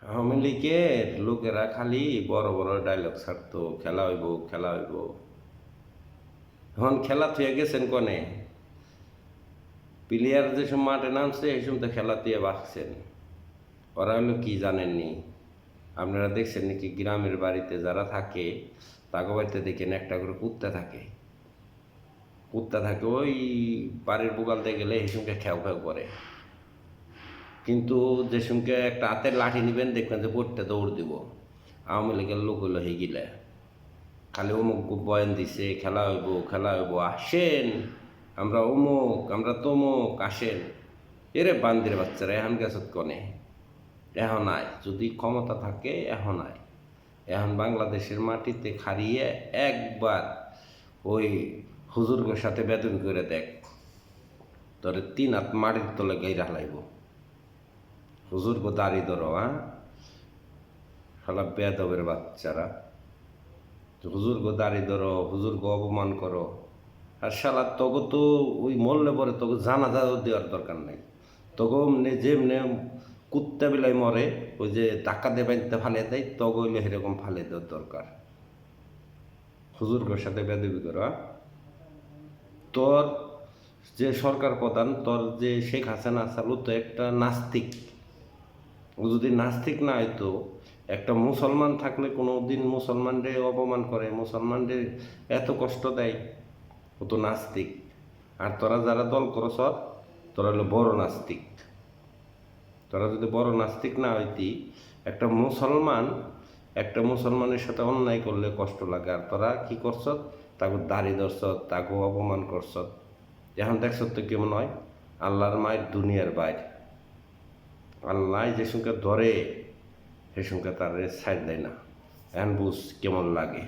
আওয়ামী লীগের লোকেরা খালি বড় বড় ডায়লগ ছাড়তো, খেলা হইব খেলা হইব। এখন খেলা থুয়ে গেছেন কনে? প্লেয়ার যেসব মাঠে নামছে এই সময় তো খেলা দিয়ে বাঁচছেন। ওরা হলো কি জানেননি? আপনারা দেখছেন নাকি গ্রামের বাড়িতে যারা থাকে তাকে বাড়িতে দেখেন একটা করে কুত্তা থাকে। কুত্তা থাকে ওই বাড়ির বোগালতে গেলে এই সঙ্গে খেউ খেউ করে। কিন্তু যে সঙ্গে একটা হাতের লাঠি নিবেন দেখবেন যে পড়তে দৌড় দিব। আওয়ামী লীগের লোক হইলো হেগিলা, খালি অমুক বয়ান দিছে খেলা হইব খেলা হইব, আসেন আমরা অমুক আমরা তমুক, আসেন। এরে বান্দির বাচ্চারা এখন গেছত কনে? এখন আয়, যদি ক্ষমতা থাকে এখন আয়। এখন বাংলাদেশের মাটিতে খারিয়ে একবার ওই হুজুরগের সাথে বেদন করে দেখ, তোরে 3 হাত মাটির তলে গাইরা হালাইব। হুজুরগো দাড়ি ধরো, হ্যাঁ শালা বেদবের বাচ্চারা। হুজুরগো দাড়ি ধরো, হুজুরগো অপমান করো। আর শালা তোকে তো ওই মরলে পরে তোকে জানাজাও দেওয়ার দরকার নেই। তোকে যেমনে কুত্তা বিলাই মরে, ওই যে টাকা দিয়ে বাড়িতে ফালে দেয়, তোকে হইলে সেরকম ফালে দেওয়ার দরকার। হুজুরগোর সাথে বেদবি করো। তোর যে সরকার প্রধান, তোর যে শেখ হাসিনা চালু, তো একটা নাস্তিক। ও যদি নাস্তিক না হইতো, একটা মুসলমান থাকলে কোনো দিন মুসলমানদের অপমান করে, মুসলমানদের এত কষ্ট দেয়, ও তো নাস্তিক। আর তোরা যারা দল করছ, তোরা হলো বড় নাস্তিক। তোরা যদি বড় নাস্তিক না হইতি, একটা মুসলমান একটা মুসলমানের সাথে অন্যায় করলে কষ্ট লাগে, আর তোরা কি করছ? তাকে দাড়ি ধরছ, তাকে অপমান করছ। এখন দেখছ তো কেমন হয়? আল্লাহর মায়ের দুনিয়ার বাইরে। আল্লাহ যে সঙ্গে ধরে সে সঙ্গে তার সাইড দেয় না। এখন বুঝ কেমন লাগে।